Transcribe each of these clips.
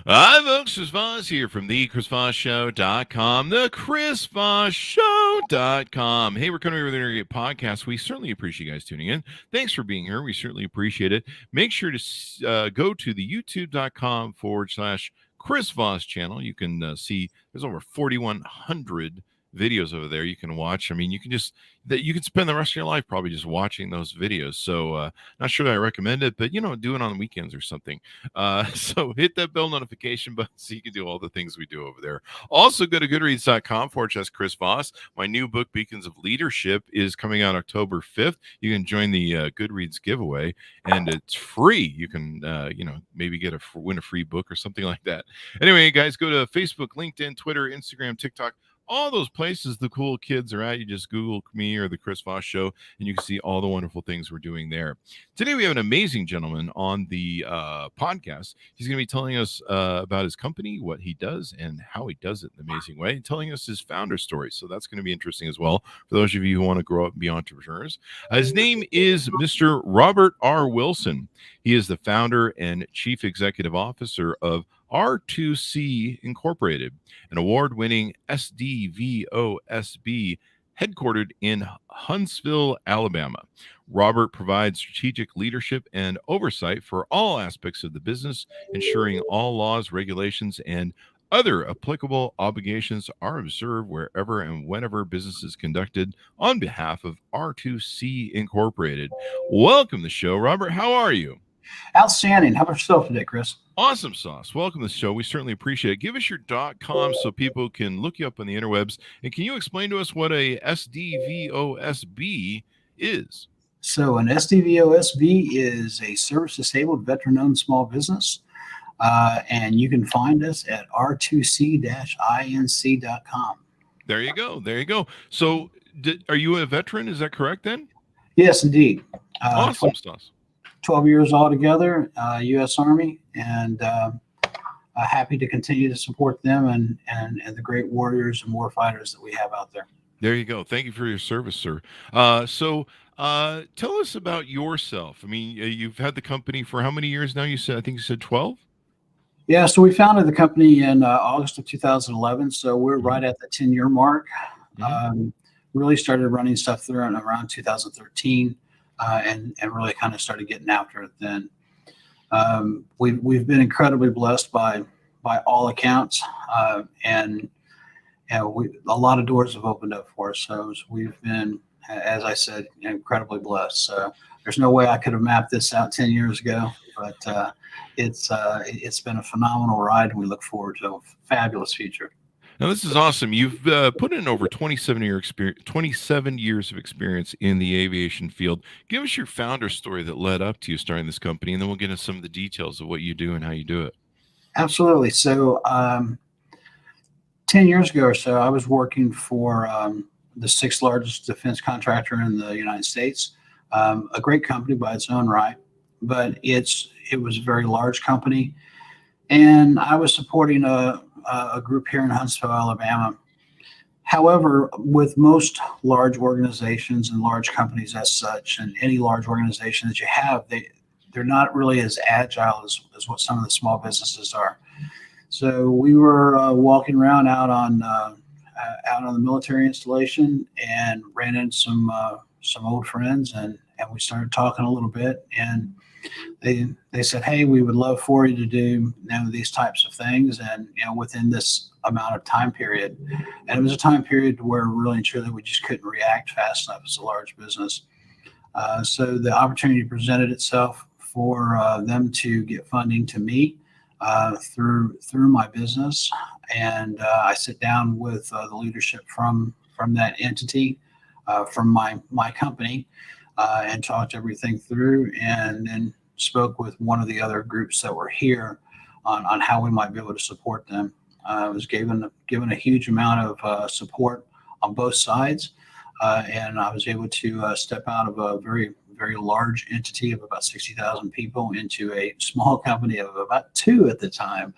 Hi, folks. Chris Voss here from the ChrisVossShow.com, the ChrisVossShow.com. Hey, we're coming over there to get podcasts. We certainly appreciate you guys tuning in. Thanks for being here. We certainly appreciate it. Make sure to go to the youtube.com/Chris Voss channel. You can see there's over 4,100 videos over there you can watch. I mean, you can spend the rest of your life probably just watching those videos. So not sure that I recommend it, but do it on the weekends or something. So hit that bell notification button so you can do all the things we do over there. Also go to goodreads.com/Chris Voss. My new book, Beacons of Leadership, is coming out October 5th. You can join the Goodreads giveaway, and it's free. You can maybe win a free book or something like that. Anyway, guys, go to Facebook, LinkedIn, Twitter, Instagram, TikTok, all those places the cool kids are at. You just Google me or the Chris Voss Show, and you can see all the wonderful things we're doing there. Today, we have an amazing gentleman on the podcast. He's going to be telling us about his company, what he does, and how he does it in an amazing way, and telling us his founder story. So that's going to be interesting as well for those of you who want to grow up and be entrepreneurs. His name is Mr. Robert R. Wilson. He is the founder and chief executive officer of R2C Incorporated, an award-winning SDVOSB headquartered in Huntsville, Alabama. Robert provides strategic leadership and oversight for all aspects of the business, ensuring all laws, regulations, and other applicable obligations are observed wherever and whenever business is conducted on behalf of R2C Incorporated. Welcome to the show, Robert. How are you? Outstanding. How about yourself today, Chris? Awesome sauce. Welcome to the show. We certainly appreciate it. Give us your .com so people can look you up on the interwebs. And can you explain to us what a SDVOSB is? So an SDVOSB is a service-disabled veteran-owned small business. And you can find us at R2C-INC.com. There you go. There you go. So are you a veteran? Is that correct then? Yes, indeed. Awesome sauce. 12 years altogether, U.S. Army, and happy to continue to support them and the great warriors and warfighters that we have out there. There you go. Thank you for your service, sir. So tell us about yourself. I mean, you've had the company for how many years now? I think you said 12? Yeah, so we founded the company in August of 2011, so we're right at the 10-year mark. Really started running stuff through around 2013. And really kind of started getting after it then. We've been incredibly blessed by all accounts, and a lot of doors have opened up for us. So we've been, as I said, incredibly blessed. So there's no way I could have mapped this out 10 years ago, but it's been a phenomenal ride, and we look forward to a fabulous future. Now, this is awesome. You've put in over 27 years of experience in the aviation field. Give us your founder story that led up to you starting this company, and then we'll get into some of the details of what you do and how you do it. Absolutely. So 10 years ago or so, I was working for the sixth largest defense contractor in the United States, a great company by its own right, but it was a very large company. And I was supporting a group here in Huntsville, Alabama. However, with most large organizations and large companies as such, and any large organization that you have, they're not really as agile as what some of the small businesses are. So we were walking around out on the military installation and ran into some old friends, and we started talking a little bit, and they said, hey, we would love for you to do these types of things, and within this amount of time period. And it was a time period where really and truly we just couldn't react fast enough as a large business. So the opportunity presented itself for them to get funding to me through my business, and I sit down with the leadership from that entity, from my company, and talked everything through, and then spoke with one of the other groups that were here on how we might be able to support them. I was given a huge amount of support on both sides, and I was able to step out of a very, very large entity of about 60,000 people into a small company of about 2 at the time.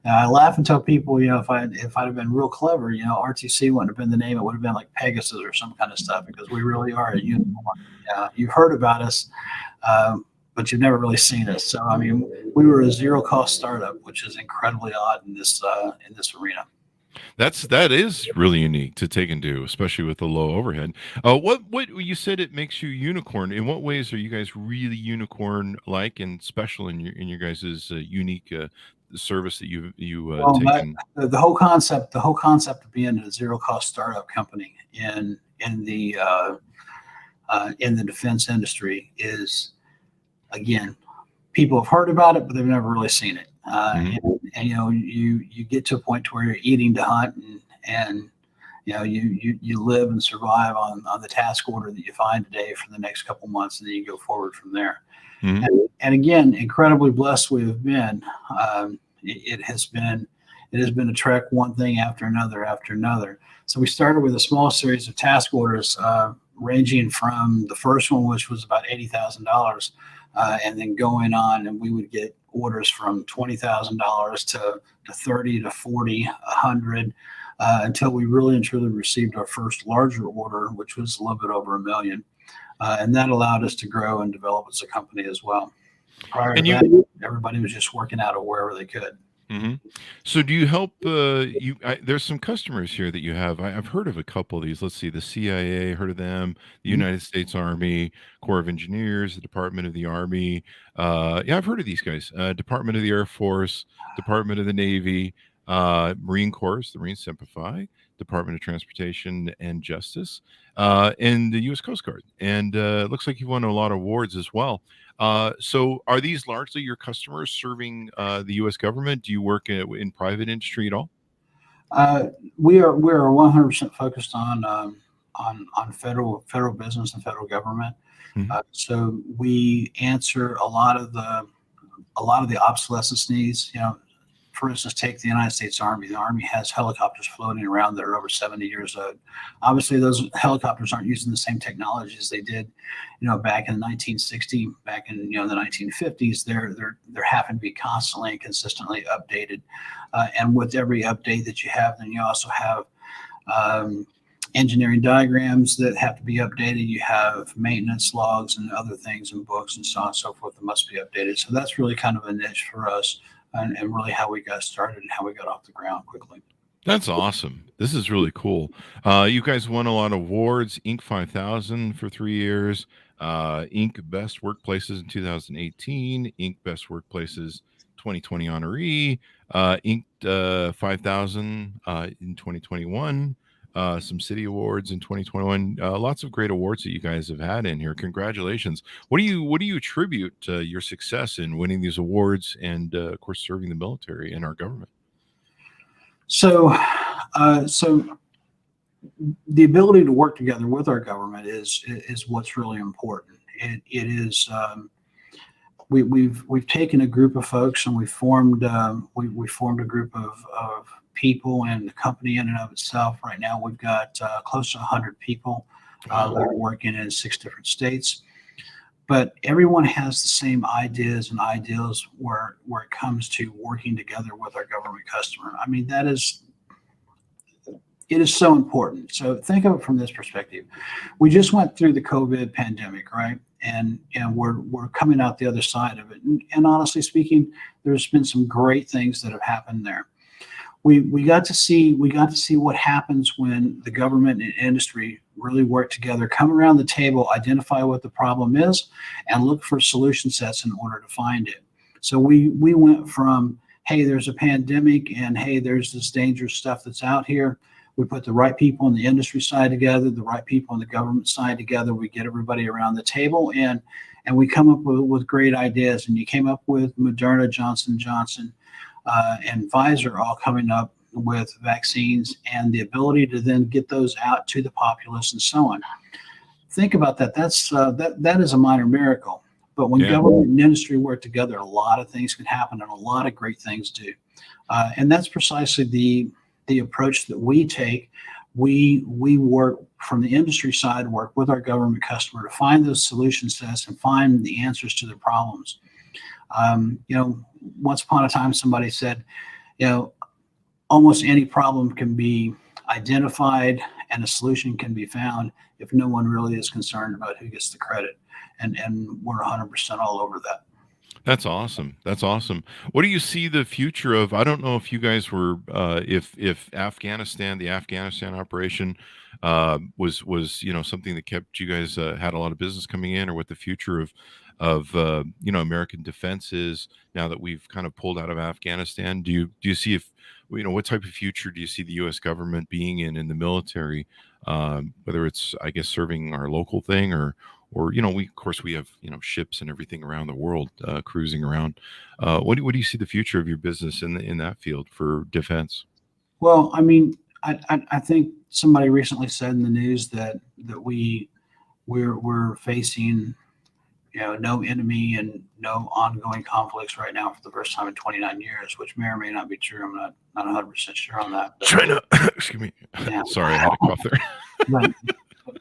I laugh and tell people, if I'd have been real clever, R2C wouldn't have been the name. It would have been like Pegasus or some kind of stuff, because we really are a unicorn. You've heard about us. but you've never really seen us. So, I mean, we were a zero cost startup, which is incredibly odd in this arena. That is really unique to take and do, especially with the low overhead. What you said it makes you unicorn. In what ways are you guys really unicorn like and special in your guys' unique service that you Well, taken? the whole concept of being a zero cost startup company in the defense industry is, again, people have heard about it, but they've never really seen it. And you get to a point where you're eating to hunt, and you live and survive on the task order that you find today for the next couple months, and then you go forward from there. And again, incredibly blessed we have been. It has been a trek, one thing after another. So we started with a small series of task orders, ranging from the first one, which was about $80,000. And then going on, and we would get orders from $20,000 to 30 to 40, 100, until we really and truly received our first larger order, which was a little bit over $1 million. And that allowed us to grow and develop as a company as well. Prior to that, everybody was just working out of wherever they could. So do you help there's some customers here that you have. I've heard of a couple of these. Let's see, the CIA, heard of them, the United States Army, Corps of Engineers, the Department of the Army. Yeah, I've heard of these guys. Department of the Air Force, Department of the Navy, Marine Corps, the Marine Simplify, Department of Transportation and Justice, and the U.S. Coast Guard. And it looks like you've won a lot of awards as well. So are these largely your customers serving the U.S. government? Do you work in private industry at all? We're 100% focused on federal business and federal government. So we answer a lot of the obsolescence needs. For instance, take the United States Army. The Army has helicopters floating around that are over 70 years old. Obviously, those helicopters aren't using the same technologies they did, back in 1960, back in the 1950s. They're having to be constantly and consistently updated. And with every update that you have, then you also have engineering diagrams that have to be updated. You have maintenance logs and other things and books and so on and so forth that must be updated. So that's really kind of a niche for us. And really how we got started and how we got off the ground quickly. That's awesome. This is really cool. You guys won a lot of awards, Inc. 5000 for 3 years, Inc. Best Workplaces in 2018, Inc. Best Workplaces 2020 honoree, Inc. 5000 in 2021, some city awards in 2021. Lots of great awards that you guys have had in here. Congratulations. What do you attribute your success in winning these awards and of course serving the military and our government? So the ability to work together with our government is what's really important. It is we've taken a group of folks and we formed a group of people, and the company in and of itself right now we've got close to 100 people that are working in 6 different states. But everyone has the same ideas and ideals where it comes to working together with our government customer. I mean, it is so important. So think of it from this perspective. We just went through the COVID pandemic, right? And we're coming out the other side of it. And honestly speaking, there's been some great things that have happened there. We got to see what happens when the government and industry really work together, come around the table, identify what the problem is, and look for solution sets in order to find it. So we went from, hey, there's a pandemic, and hey, there's this dangerous stuff that's out here. We put the right people on the industry side together, the right people on the government side together. We get everybody around the table, and we come up with great ideas. And you came up with Moderna, Johnson & Johnson, and Pfizer all coming up with vaccines and the ability to then get those out to the populace and so on. Think about that. That is a minor miracle. But when government and industry work together, a lot of things can happen and a lot of great things do. And that's precisely the approach that we take. We work from the industry side, work with our government customer to find those solution sets and find the answers to their problems. Once upon a time, somebody said, almost any problem can be identified and a solution can be found if no one really is concerned about who gets the credit. And we're 100% all over that. That's awesome. That's awesome. What do you see the future of? I don't know if you guys were, if Afghanistan, the Afghanistan operation, was something that kept you guys had a lot of business coming in, or what the future of American defense is now that we've kind of pulled out of Afghanistan. Do you see if what type of future do you see the U.S. government being in the military, whether it's, I guess, serving our local thing or we have ships and everything around the world cruising around. What do you see the future of your business in that field for defense? Well, I mean, I think somebody recently said in the news that we're facing no enemy and no ongoing conflicts right now for the first time in 29 years, which may or may not be true. I'm not 100% sure on that. But, China, excuse me. Yeah. Sorry, I had a cough there. Right.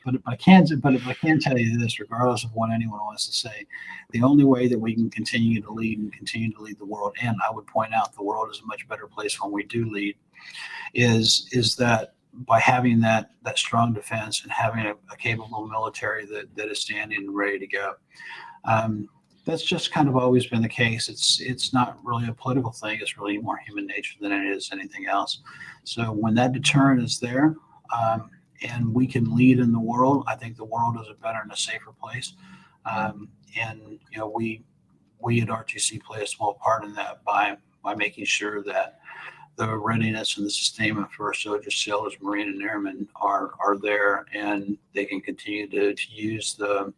But if I can tell you this, regardless of what anyone wants to say, the only way that we can continue to lead the world, and I would point out the world is a much better place when we do lead, is that by having that strong defense and having a capable military that is standing and ready to go. That's just kind of always been the case. It's not really a political thing. It's really more human nature than it is anything else. So when that deterrent is there, and we can lead in the world, I think the world is a better and a safer place. We at R2C play a small part in that by making sure that the readiness and the sustainment for our soldiers, sailors, Marine, and airmen are there, and they can continue to use the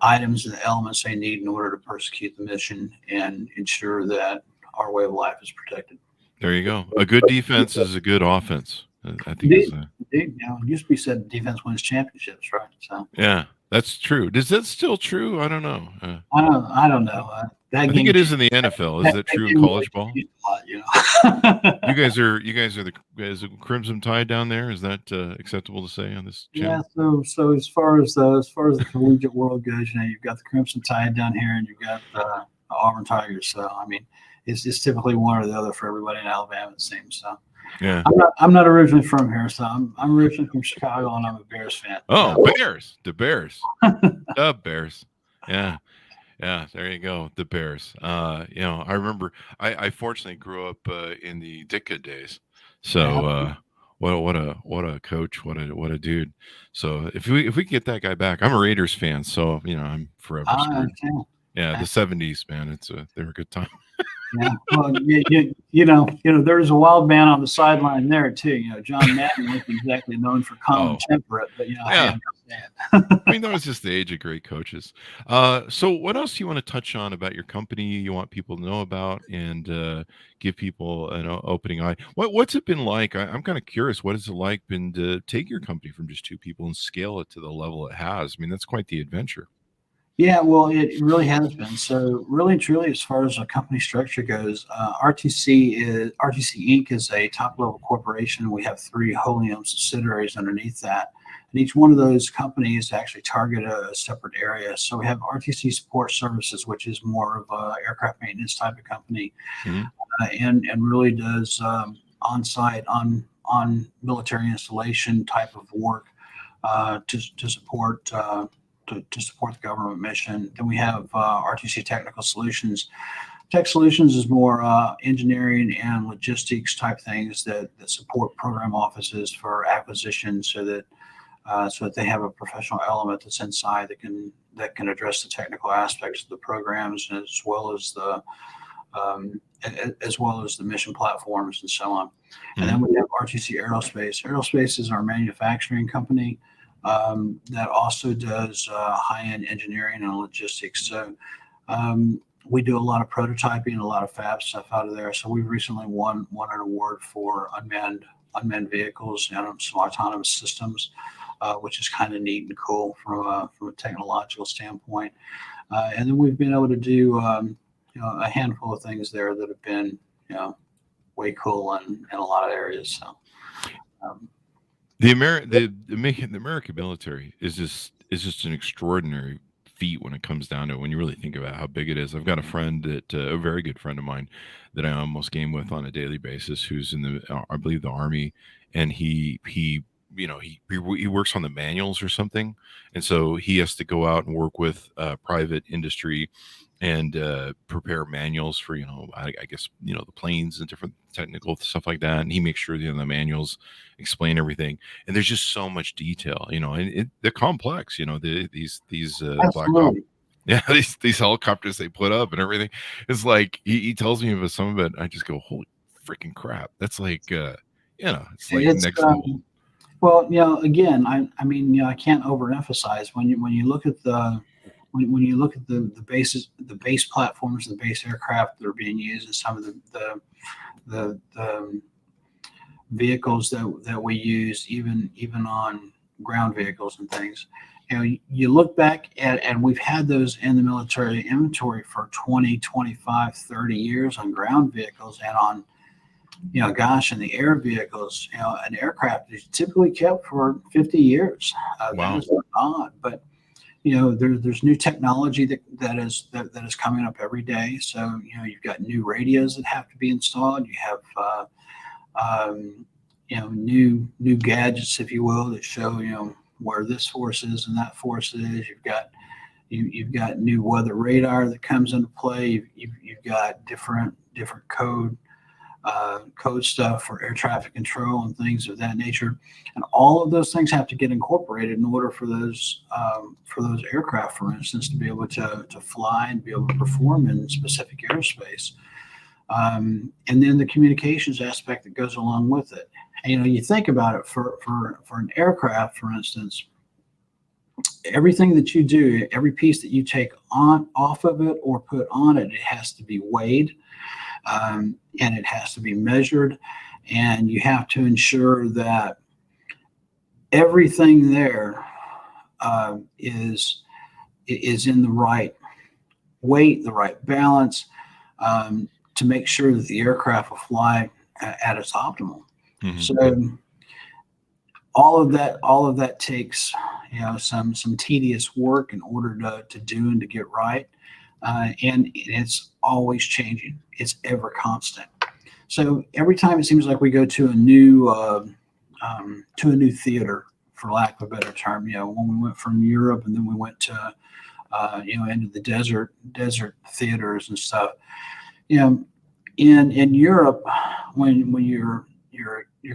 items and the elements they need in order to prosecute the mission and ensure that our way of life is protected. There you go. A good defense is a good offense. I think it used to be said defense wins championships, right? So yeah, that's true. Is that still true? I don't know. I don't know. I think it is in the NFL. Is that true in college ball? You guys are the Crimson Tide down there. Is that acceptable to say on this channel? Yeah. So as far as the collegiate world goes, you've got the Crimson Tide down here, and you've got the Auburn Tigers. So I mean, it's typically one or the other for everybody in Alabama, it seems. So yeah, I'm not originally from here, so I'm originally from Chicago, and I'm a Bears fan. Oh, Bears, the Bears, the Bears. Yeah. Yeah, there you go. The Bears. I remember I fortunately grew up in the Ditka days. So what a coach, what a dude. So if we can get that guy back, I'm a Raiders fan, so I'm forever screwed. Yeah, the 70s, man. They were a good time. Yeah, well, there's a wild man on the sideline there too. John Madden wasn't exactly known for calm and temperate, but I understand. I mean, that was just the age of great coaches. So what else do you want to touch on about your company you want people to know about and give people an opening eye? What's it been like? I'm kind of curious. What has it like been to take your company from just two people and scale it to the level it has? I mean, that's quite the adventure. Yeah, well, it really has been. So really and truly, as far as the company structure goes, R2C Inc. is a top-level corporation. We have 3 wholly owned subsidiaries underneath that. And each one of those companies actually target a separate area. So we have RTC Support Services, which is more of a aircraft maintenance type of company, and really does on-site, on military installation type of work to support to support the government mission. Then we have R2C Technical Solutions. Tech Solutions is more engineering and logistics type things that support program offices for acquisition, so that they have a professional element that's inside that can address the technical aspects of the programs, as well as the mission platforms and so on. And then we have R2C Aerospace. Aerospace is our manufacturing company that also does high-end engineering and logistics. So we do a lot of prototyping, a lot of fab stuff out of there. So we recently won an award for unmanned vehicles and some autonomous systems, which is kind of neat and cool from a technological standpoint. And then we've been able to do a handful of things there that have been way cool in a lot of areas. So. The American military is just an extraordinary feat when it comes down to it, when you really think about how big it is. I've got a friend a very good friend of mine that I almost game with on a daily basis, who's in I believe the Army, and he he works on the manuals or something, and so he has to go out and work with private industry and prepare manuals for I guess the planes and different technical stuff like that. And he makes sure the manuals explain everything. And there's just so much detail, and they're complex. These black ops. Absolutely. Yeah, these helicopters they put up and everything. It's like he tells me about some of it. I just go, holy freaking crap! That's like it's like It's next level. well, again, I mean, I can't overemphasize when you look at when you look at the bases, the base platforms, the base aircraft that are being used, and some of the vehicles that we use, even on ground vehicles and things. You look back at, and we've had those in the military inventory for 20, 25, 30 years on ground vehicles, and on gosh, in the air vehicles, an aircraft is typically kept for 50 years. Wow. That is not odd, but there's new technology that is coming up every day. So you've got new radios that have to be installed. You have new gadgets, if you will, that show where this force is and that force is. You've got new weather radar that comes into play. You've got different code stuff for air traffic control and things of that nature, and all of those things have to get incorporated in order for those aircraft, for instance, to be able to fly and be able to perform in specific airspace. And then the communications aspect that goes along with it. And, you think about it for an aircraft, for instance, everything that you do, every piece that you take off of it or put on it, it has to be weighed. And it has to be measured, and you have to ensure that everything there is in the right weight, the right balance, to make sure that the aircraft will fly at its optimal. Mm-hmm. So all of that takes some tedious work in order to do and to get right. And it's always changing. It's ever constant. So every time it seems like we go to a new theater, for lack of a better term, when we went from Europe and then we went to into the desert theaters and stuff. In Europe, when you're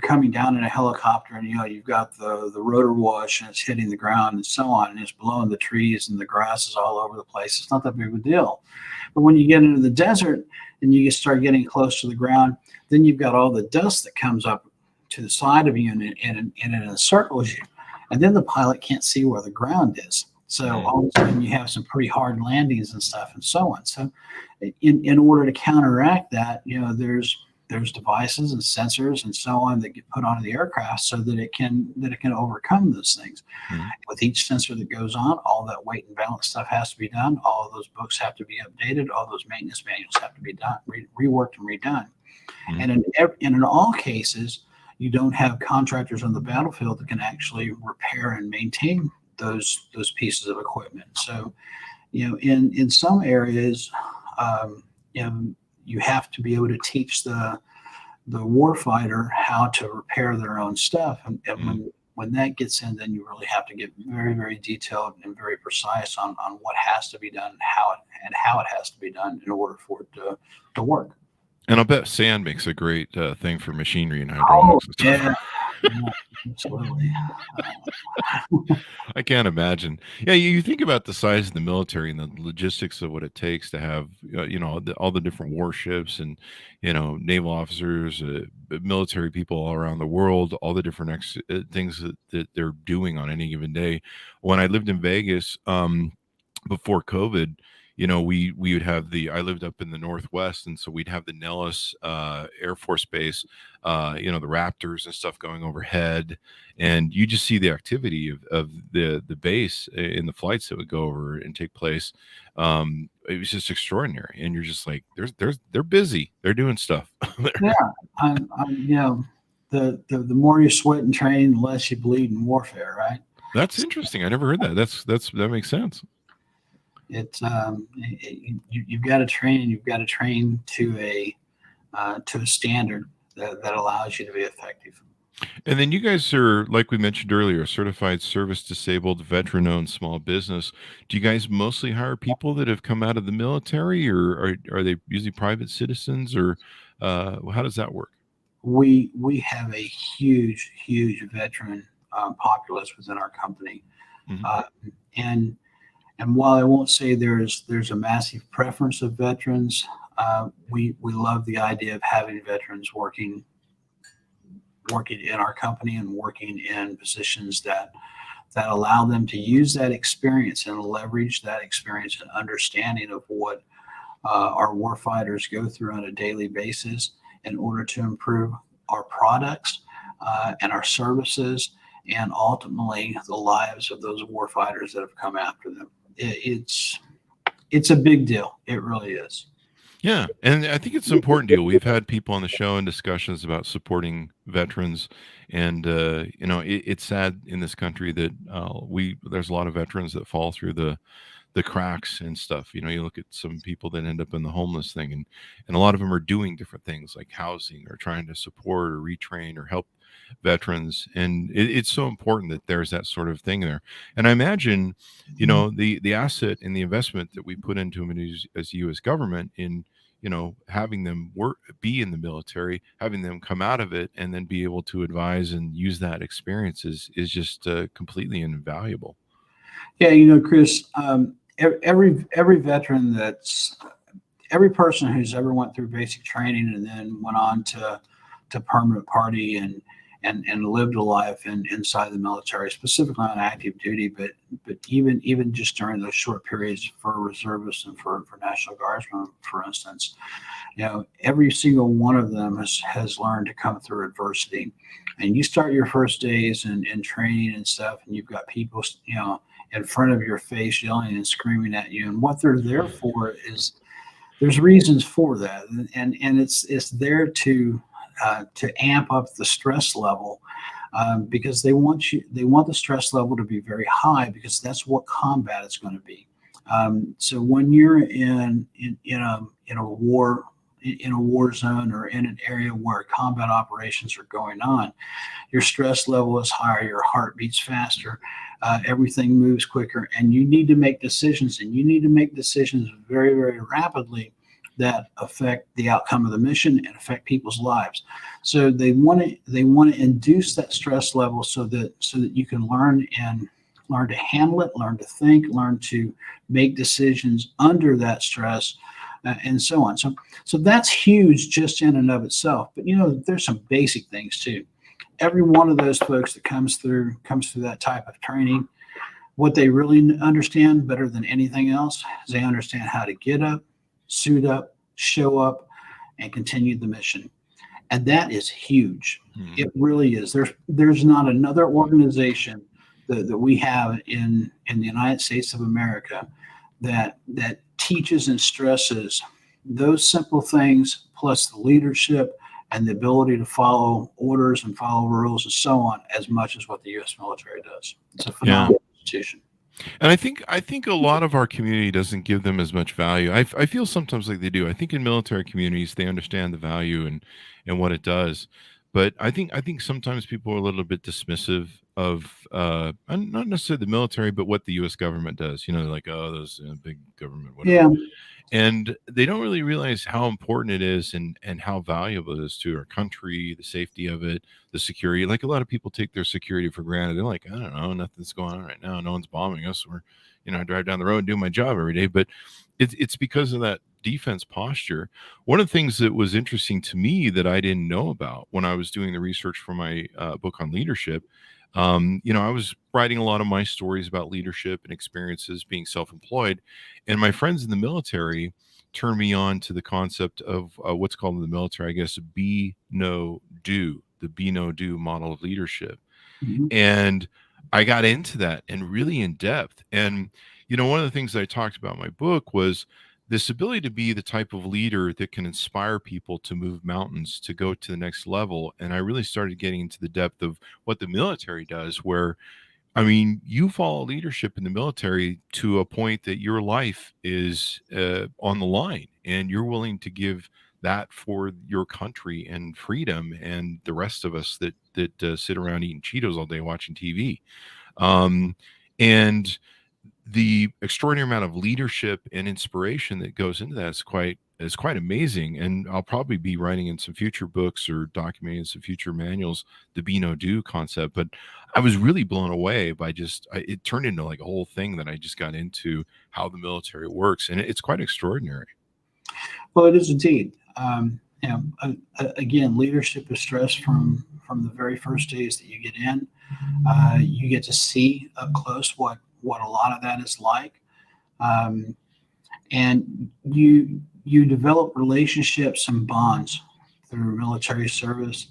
coming down in a helicopter and you've got the rotor wash and it's hitting the ground and so on, and it's blowing the trees and the grass is all over the place. It's not that big of a deal. But when you get into the desert and you start getting close to the ground, then you've got all the dust that comes up to the side of you and it encircles you. And then the pilot can't see where the ground is. So all of a sudden you have some pretty hard landings and stuff and so on. So in order to counteract that, there's devices and sensors and so on that get put onto the aircraft so that it can overcome those things. Mm-hmm. With each sensor that goes on, all that weight and balance stuff has to be done. All of those books have to be updated. All those maintenance manuals have to be done, reworked and redone. Mm-hmm. And in all cases, you don't have contractors on the battlefield that can actually repair and maintain those pieces of equipment. So, in some areas, you have to be able to teach the warfighter how to repair their own stuff. And when that gets in, then you really have to get very, very detailed and very precise on what has to be done and how it has to be done in order for it to work. And I'll bet sand makes a great thing for machinery and hydraulics. Oh, yeah. Yeah, absolutely. I can't imagine. Yeah, you think about the size of the military and the logistics of what it takes to have, all the different warships and, naval officers, military people all around the world, all the different things that they're doing on any given day. When I lived in Vegas, before COVID, we would have I lived up in the Northwest. And so we'd have the Nellis Air Force Base, the Raptors and stuff going overhead. And you just see the activity of the base in the flights that would go over and take place. It was just extraordinary. And you're just like, they're busy. They're doing stuff. Yeah. The more you sweat and train, the less you bleed in warfare, right? That's interesting. I never heard that. That makes sense. It's you've got to train, and you've got to train to a standard that allows you to be effective. And then you guys are, like we mentioned earlier, a certified service disabled veteran owned small business. Do you guys mostly hire people that have come out of the military, or are they usually private citizens, or how does that work? We have a huge veteran populace within our company, Hmm. uh, and and while I won't say there's a massive preference of veterans, we love the idea of having veterans working in our company and working in positions that allow them to use that experience and leverage that experience and understanding of what our warfighters go through on a daily basis in order to improve our products and our services and ultimately the lives of those warfighters that have come after them. It's a big deal. It really is. Yeah, and I think it's an important deal. We've had people on the show and discussions about supporting veterans, and it's sad in this country that we there's a lot of veterans that fall through the cracks and stuff. You look at some people that end up in the homeless thing, and a lot of them are doing different things like housing or trying to support or retrain or help veterans, and it's so important that there's that sort of thing there. And I imagine, the asset and the investment that we put into them as U.S. government in having them be in the military, having them come out of it, and then be able to advise and use that experience is just completely invaluable. Yeah, Chris, every veteran every person who's ever went through basic training and then went on to permanent party and lived a life inside the military, specifically on active duty, but even just during those short periods for reservists and for National Guardsmen, for instance, every single one of them has learned to come through adversity. And you start your first days in training and stuff, and you've got people, in front of your face yelling and screaming at you. And what they're there for is there's reasons for that, and it's there to amp up the stress level because they want the stress level to be very high because that's what combat is going to be. So when you're in a war zone or in an area where combat operations are going on, your stress level is higher, your heart beats faster, everything moves quicker, and you need to make decisions, and you need to make decisions very, very rapidly that affect the outcome of the mission and affect people's lives. So they want to induce that stress level so that you can learn to handle it, learn to think, learn to make decisions under that stress, and so on. So that's huge just in and of itself. But there's some basic things too. Every one of those folks that comes through that type of training, what they really understand better than anything else is they understand how to get up, suit up, show up, and continue the mission. And that is huge. Mhm. It really is. There's not another organization that we have in the United States of America that teaches and stresses those simple things plus the leadership and the ability to follow orders and follow rules and so on as much as what the U.S. military does. It's a Yeah. phenomenal institution. And I think a lot of our community doesn't give them as much value. I feel sometimes like they do. I think in military communities they understand the value and what it does, but I think sometimes people are a little bit dismissive of not necessarily the military, but what the U.S. government does. Like, oh, those big government, whatever, Yeah, and they don't really realize how important it is and how valuable it is to our country, the safety of it, the security. Like a lot of people take their security for granted. They're like, I don't know, nothing's going on right now, no one's bombing us. I drive down the road and do my job every day. But it's because of that defense posture. One of the things that was interesting to me that I didn't know about when I was doing the research for my book on leadership, I was writing a lot of my stories about leadership and experiences being self-employed, and my friends in the military turned me on to the concept of what's called in the military, I guess, be no do, the be no do model of leadership. mhm, And I got into that and really in depth. And, one of the things that I talked about in my book was this ability to be the type of leader that can inspire people to move mountains, to go to the next level. And I really started getting into the depth of what the military does, where I mean, you follow leadership in the military to a point that your life is on the line and you're willing to give that for your country and freedom, and the rest of us that sit around eating Cheetos all day watching TV. Um, and the extraordinary amount of leadership and inspiration that goes into that is quite amazing. And I'll probably be writing in some future books or documenting some future manuals the be no do concept. But I was really blown away by it turned into like a whole thing that I just got into how the military works, and it's quite extraordinary. Well, it is indeed. Again, leadership is stressed from the very first days that you get in. You get to see up close what a lot of that is like, and you develop relationships and bonds through military service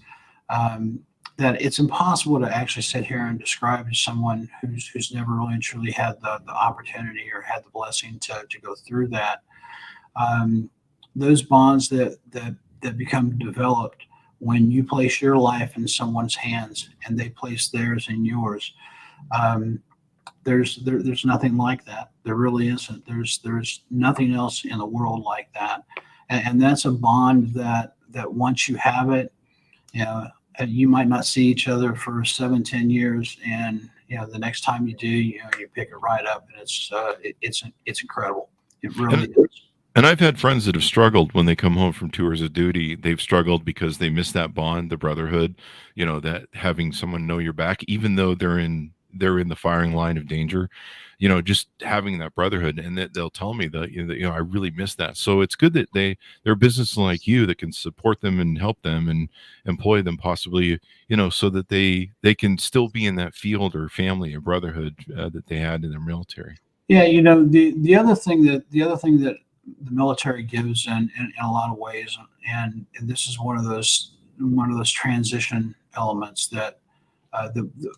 that it's impossible to actually sit here and describe to someone who's never really and truly had the opportunity or had the blessing to go through that. Those bonds that become developed when you place your life in someone's hands and they place theirs in yours. There's nothing like that. There really isn't. There's nothing else in the world like that, and that's a bond that once you have it, you might not see each other for 7-10 years, and the next time you do, you pick it right up, and it's incredible. It really is. And I've had friends that have struggled when they come home from tours of duty. They've struggled because they miss that bond, the brotherhood, that having someone know your back, even though they're in the firing line of danger, just having that brotherhood. And that they'll tell me that, I really miss that. So it's good that they're businesses like you that can support them and help them and employ them possibly, so that they can still be in that field or family or brotherhood that they had in their military. Yeah. The other thing that the military gives in a lot of ways, and this is one of those transition elements that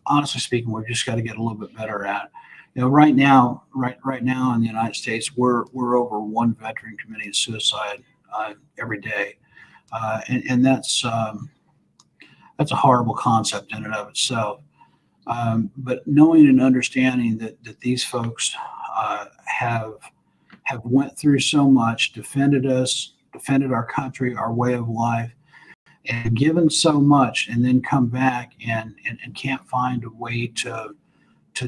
honestly speaking, we've just got to get a little bit better at. Right now in the United States, we're over one veteran committing suicide every day, and that's a horrible concept in and of itself. But knowing and understanding that these folks have went through so much, defended us, defended our country, our way of life, and given so much, and then come back and can't find a way to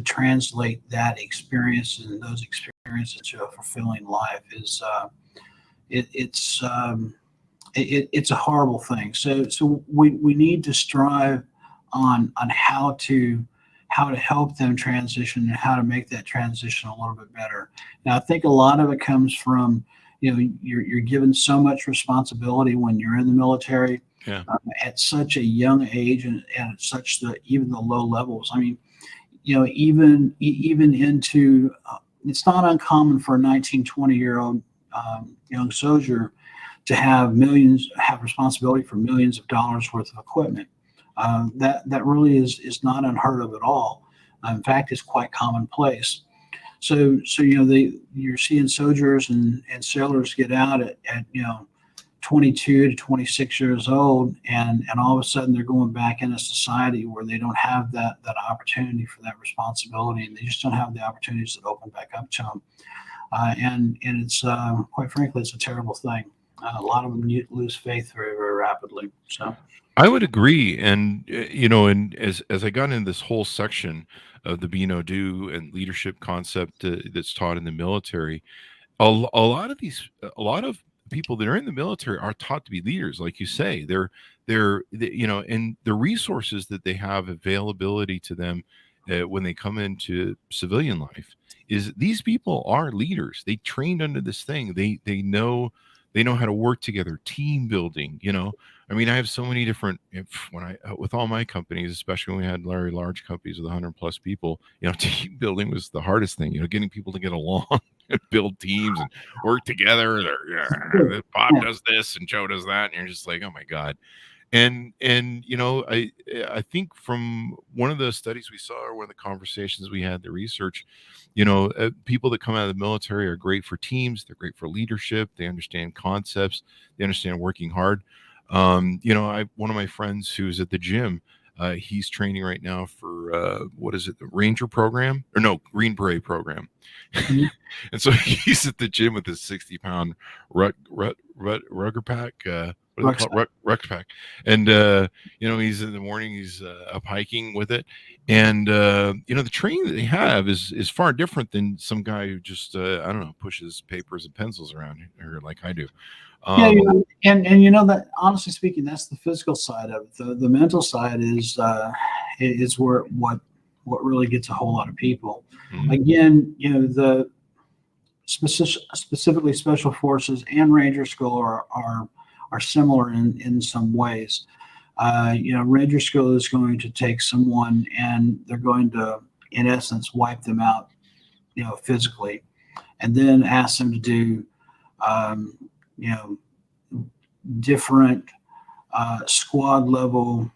translate that experience and those experiences to a fulfilling life is it's a horrible thing. So we need to strive on how to help them transition and how to make that transition a little bit better. Now, I think a lot of it comes from, you're given so much responsibility when you're in the military. Yeah. At such a young age and at such even the low levels. I mean, even into it's not uncommon for a 19, 20-year-old young soldier to have responsibility for millions of dollars worth of equipment. That really is not unheard of at all. In fact, it's quite commonplace. So you're seeing soldiers and sailors get out at 22 to 26 years old, and all of a sudden they're going back into society where they don't have that opportunity for that responsibility, and they just don't have the opportunities that open back up to them. And it's quite frankly, it's a terrible thing. A lot of them lose faith very, very rapidly. So I would agree. And, and as I got into this whole section of the be no do and leadership concept that's taught in the military, a lot of people that are in the military are taught to be leaders, like you say. They're and the resources that they have availability to them when they come into civilian life is these people are leaders. They trained under this thing. They know how to work together, team building. I mean, I have so many different with all my companies, especially when we had very large companies with 100+ people. Team building was the hardest thing. Getting people to get along. Build teams and work together. Bob does this and Joe does that, and you're just like, oh my god. And I think from one of the studies we saw or one of the conversations we had, the research, people that come out of the military are great for teams. They're great for leadership. They understand concepts. They understand working hard. One of my friends who's at the gym, He's training right now for what is it, the Ranger program, or no, Green Beret program. Mhm. And so he's at the gym with his 60-pound rugger pack. What do they call it? Ruck pack. And he's in the morning. He's up hiking with it, and the training that they have is far different than some guy who just I don't know, pushes papers and pencils around here like I do. Yeah, and that, honestly speaking, that's the physical side of it. The mental side is where what really gets a whole lot of people. Mhm. Again, the specifically special forces and Ranger School are similar in some ways. Ranger School is going to take someone and they're going to, in essence, wipe them out, physically, and then ask them to do, um, you know, different squad level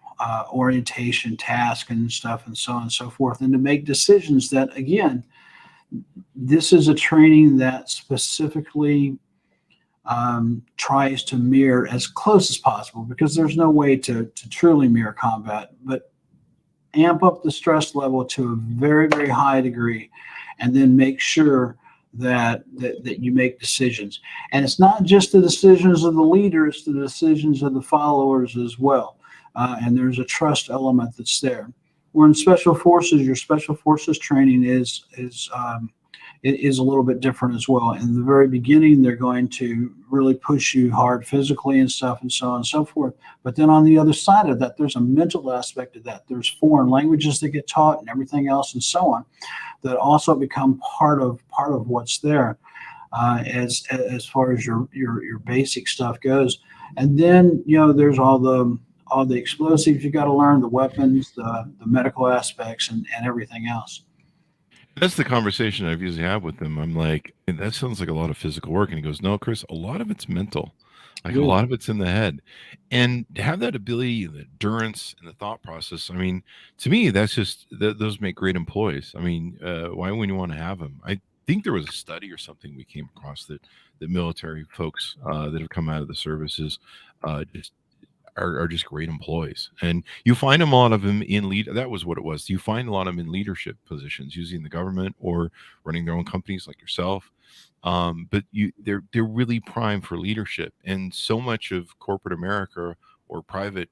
orientation tasks and stuff and so on and so forth, and to make decisions that, again, this is a training that specifically tries to mirror as close as possible, because there's no way to truly mirror combat, but amp up the stress level to a very, very high degree, and then make sure that you make decisions. And it's not just the decisions of the leader, it's the decisions of the followers as well. And there's a trust element that's there. Where in special forces, your special forces training is a little bit different as well. In the very beginning, they're going to really push you hard physically and stuff and so on and so forth. But then on the other side of that, there's a mental aspect of that. There's foreign languages that get taught and everything else and so on that also become part of what's there as far as your basic stuff goes. And then, there's all the explosives you got to learn, the weapons, the medical aspects, and everything else. That's the conversation I've usually had with him. I'm like, that sounds like a lot of physical work. And he goes, no, Chris, a lot of it's mental. Like a Yeah. lot of it's in the head. And to have that ability, the endurance and the thought process, I mean, to me, that's just, those make great employees. I mean, why wouldn't you want to have them? I think there was a study or something we came across that military folks that have come out of the services just are just great employees, and you find a lot of them in lead. That was what it was. You find a lot of them in leadership positions, using the government or running their own companies, like yourself. But they're really primed for leadership, and so much of corporate America or private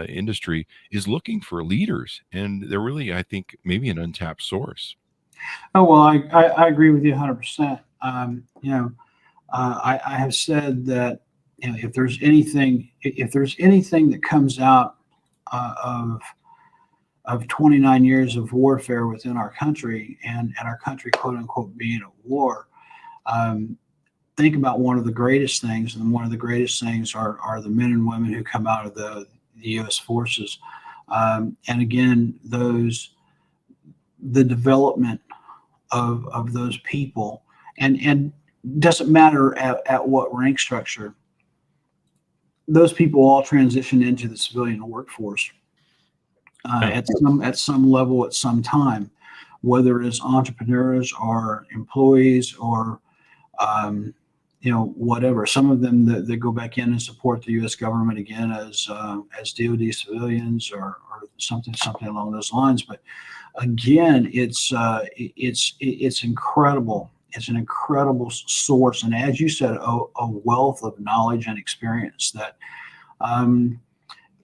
industry is looking for leaders, and they're really, I think, maybe an untapped source. Oh, well, I agree with you 100%. I have said that, if there's anything that comes out of 29 years of warfare within our country, and our country, quote unquote, being at war, think about one of the greatest things, and one of the greatest things are the men and women who come out of the U.S. forces, and again, the development of those people, and doesn't matter at what rank structure. Those people all transition into the civilian workforce at some level at some time, whether it's entrepreneurs or employees or whatever. Some of them that go back in and support the U.S. government again as DoD civilians or something along those lines. But again, it's incredible. It's an incredible source, and as you said, a wealth of knowledge and experience that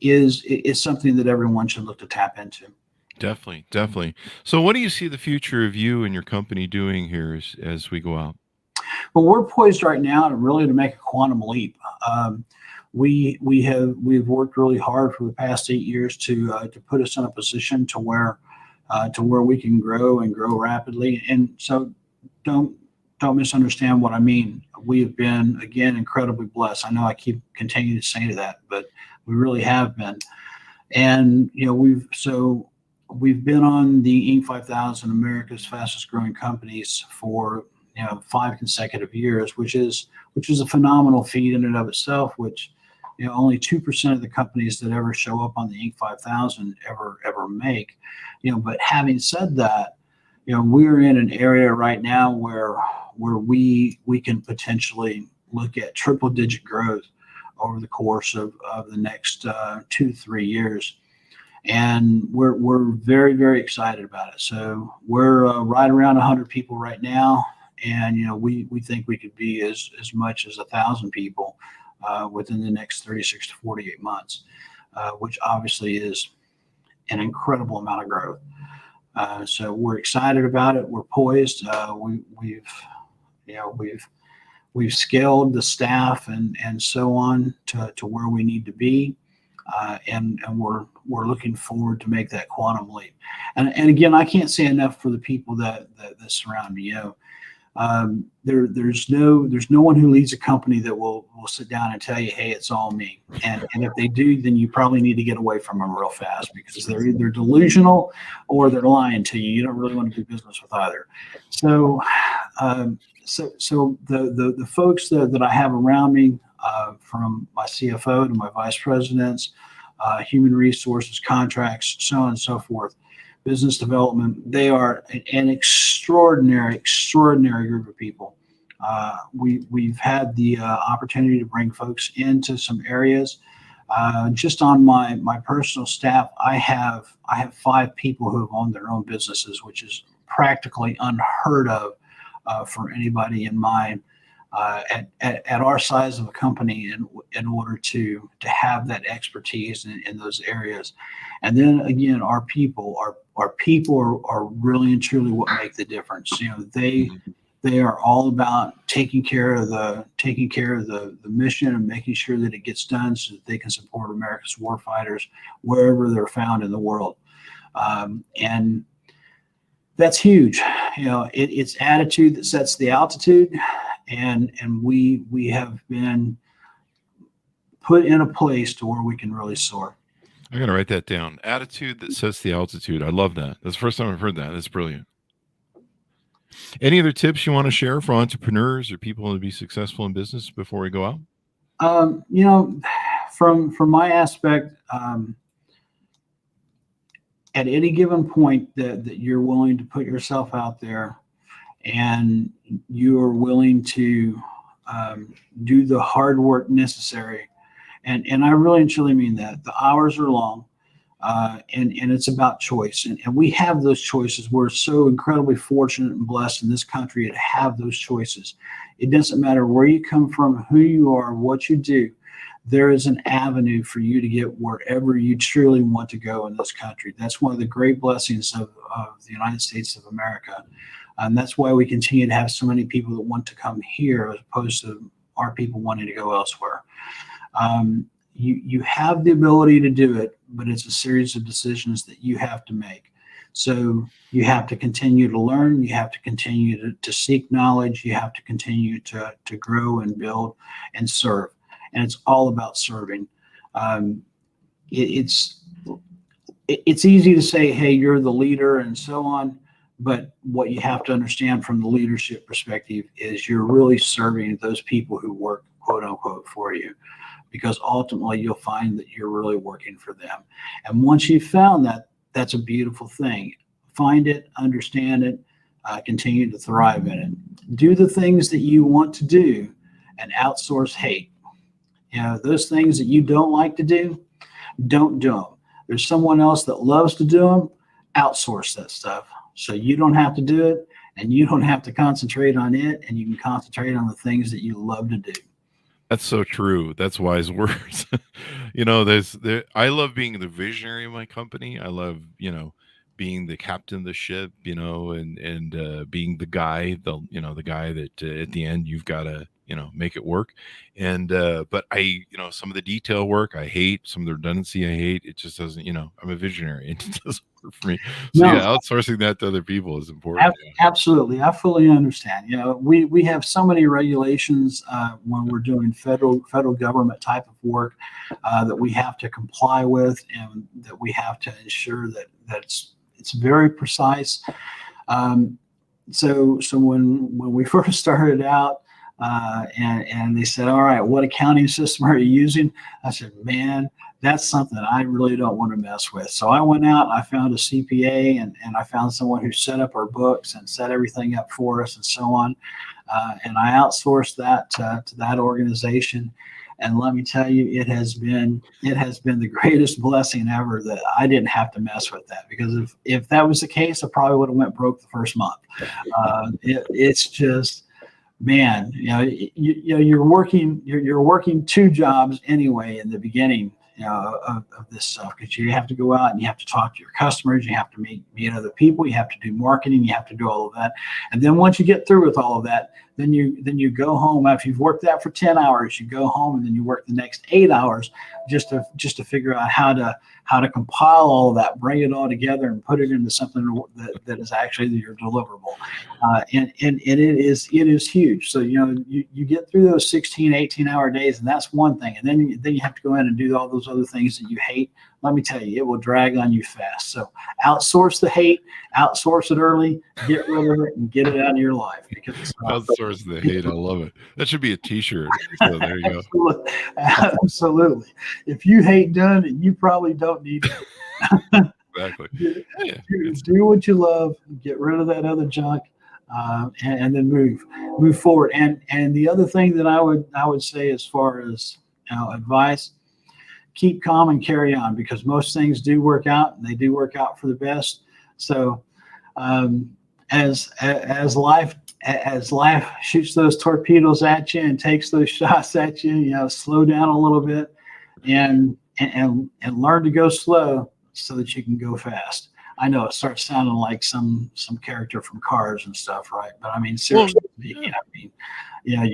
is something that everyone should look to tap into. Definitely. So, what do you see the future of you and your company doing here as we go out? Well, we're poised right now to make a quantum leap. We've worked really hard for the past 8 years to put us in a position to where we can grow and grow rapidly. And so, don't misunderstand what I mean. We have been, again, incredibly blessed. I know I keep continuing to say that, but we really have been. And we've been on the Inc. 5000, America's fastest growing companies, for 5 consecutive years, which is a phenomenal feat in and of itself. Which only 2% of the companies that ever show up on the Inc. 5000 ever make. But having said that, we're in an area right now where we can potentially look at triple digit growth over the course of the next 2-3 years. and we're very, very excited about it. So we're right around 100 people right now, and we think we could be as much as 1,000 people within the next 36 to 48 months, which obviously is an incredible amount of growth. So we're excited about it. We're poised. We've scaled the staff and so on to where we need to be, and we're looking forward to make that quantum leap. And again, I can't say enough for the people that surround me. There's no one who leads a company that will sit down and tell you, hey, it's all me. And if they do, then you probably need to get away from them real fast, because they're either delusional or they're lying to you. You don't really want to do business with either. So the folks that I have around me, from my CFO to my vice presidents, human resources, contracts, so on and so forth, business development, they are an extraordinary group of people. We've had the opportunity to bring folks into some areas. Just on my personal staff, I have 5 people who have owned their own businesses, which is practically unheard of for anybody in mind at our size of a company, in order to have that expertise in those areas. And then again, our people are really and truly what make the difference. They are all about taking care of the mission and making sure that it gets done so that they can support America's warfighters wherever they're found in the world. And that's huge. It's attitude that sets the altitude, and we have been put in a place to where we can really soar. I'm going to write that down. Attitude that sets the altitude. I love that. That's the first time I've heard that. That's brilliant. Any other tips you want to share for entrepreneurs or people to be successful in business before we go out? From my aspect, at any given point that you're willing to put yourself out there, and you are willing to do the hard work necessary. And I really and truly mean that. The hours are long, and it's about choice. And we have those choices. We're so incredibly fortunate and blessed in this country to have those choices. It doesn't matter where you come from, who you are, what you do. There is an avenue for you to get wherever you truly want to go in this country. That's one of the great blessings of the United States of America. And that's why we continue to have so many people that want to come here, as opposed to our people wanting to go elsewhere. You have the ability to do it, but it's a series of decisions that you have to make. So you have to continue to learn. You have to continue to seek knowledge. You have to continue to grow and build and serve. And it's all about serving. It's easy to say, hey, you're the leader and so on. But what you have to understand from the leadership perspective is you're really serving those people who work, quote unquote, for you, because ultimately you'll find that you're really working for them. And once you've found that, that's a beautiful thing. Find it, understand it, continue to thrive in it. Do the things that you want to do and outsource hate. Those things that you don't like to do, don't do them. There's someone else that loves to do them. Outsource that stuff so you don't have to do it, and you don't have to concentrate on it, and you can concentrate on the things that you love to do. That's so true. That's wise words. I love being the visionary of my company. I love, being the captain of the ship, and being the guy, the guy that at the end you've got to, make it work. And, but I, some of the detail work I hate, some of the redundancy I hate. It just doesn't, I'm a visionary. It just doesn't work for me. So No. yeah, outsourcing that to other people is important. Absolutely. I fully understand. We have so many regulations when we're doing federal government type of work that we have to comply with, and that we have to ensure that it's very precise. So when we first started out, and they said, all right, what accounting system are you using? I said, man, that's something I really don't want to mess with. So I went out, I found a CPA, and I found someone who set up our books and set everything up for us and so on. And I outsourced that to that organization. And let me tell you, it has been the greatest blessing ever that I didn't have to mess with that, because if that was the case, I probably would have went broke the first month. It's just, man, you're working two jobs anyway in the beginning, of this stuff, because you have to go out and you have to talk to your customers, you have to meet other people, you have to do marketing, you have to do all of that. And then once you get through with all of that, then you go home. After you've worked that for 10 hours, you go home and then you work the next 8 hours just to figure out how to compile all of that, bring it all together and put it into something that is actually your deliverable. And it is huge. So, you get through those 16, 18-hour days, and that's one thing. And then you have to go in and do all those other things that you hate. Let me tell you, it will drag on you fast. So outsource the hate, outsource it early, get rid of it, and get it out of your life. Because outsource the hate. I love it. That should be a T-shirt. So there you go. Absolutely. If you hate done, you probably don't need it. Exactly. Do what you love. Get rid of that other junk, and then move forward. And the other thing that I would say, as far as advice, keep calm and carry on, because most things do work out, and they do work out for the best. So as life shoots those torpedoes at you and takes those shots at you, slow down a little bit and learn to go slow so that you can go fast. I know it starts sounding like some character from Cars and stuff, right? But I mean, seriously, you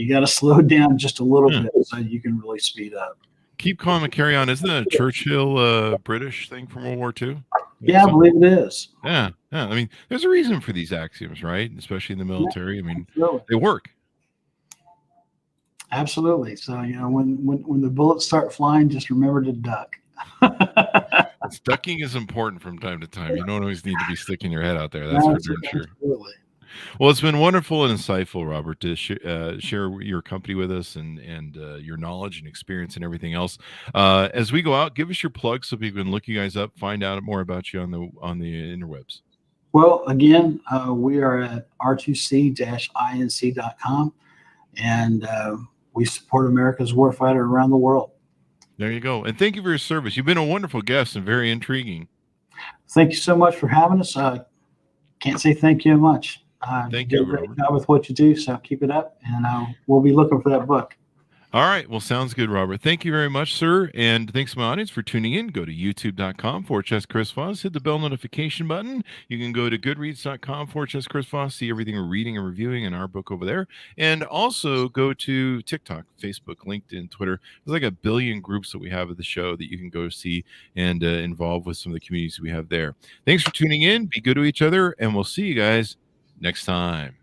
got to slow down just a little bit so you can really speed up. Keep calm and carry on. Isn't that a Churchill British thing from World War II? Yeah, I believe it is. Yeah. I mean, there's a reason for these axioms, right? Especially in the military. I mean, absolutely. They work. Absolutely. So, when the bullets start flying, just remember to duck. Ducking is important from time to time. You don't always need to be sticking your head out there. That's for darn sure. Absolutely. Well, it's been wonderful and insightful, Robert, to share your company with us and your knowledge and experience and everything else. As we go out, give us your plug so people can look you guys up, find out more about you on the interwebs. Well, again, we are at R2C-inc.com, and we support America's warfighter around the world. There you go. And thank you for your service. You've been a wonderful guest and very intriguing. Thank you so much for having us. Can't say thank you much. Thank you, Robert. Job with what you do, so keep it up, and we'll be looking for that book. All right. Well, sounds good, Robert. Thank you very much, sir. And thanks to my audience for tuning in. Go to youtube.com/Chris Voss. Hit the bell notification button. You can go to goodreads.com/Chris Voss. See everything we're reading and reviewing in our book over there. And also go to TikTok, Facebook, LinkedIn, Twitter. There's like 1 billion groups that we have of the show that you can go see and involve with some of the communities we have there. Thanks for tuning in. Be good to each other, and we'll see you guys next time.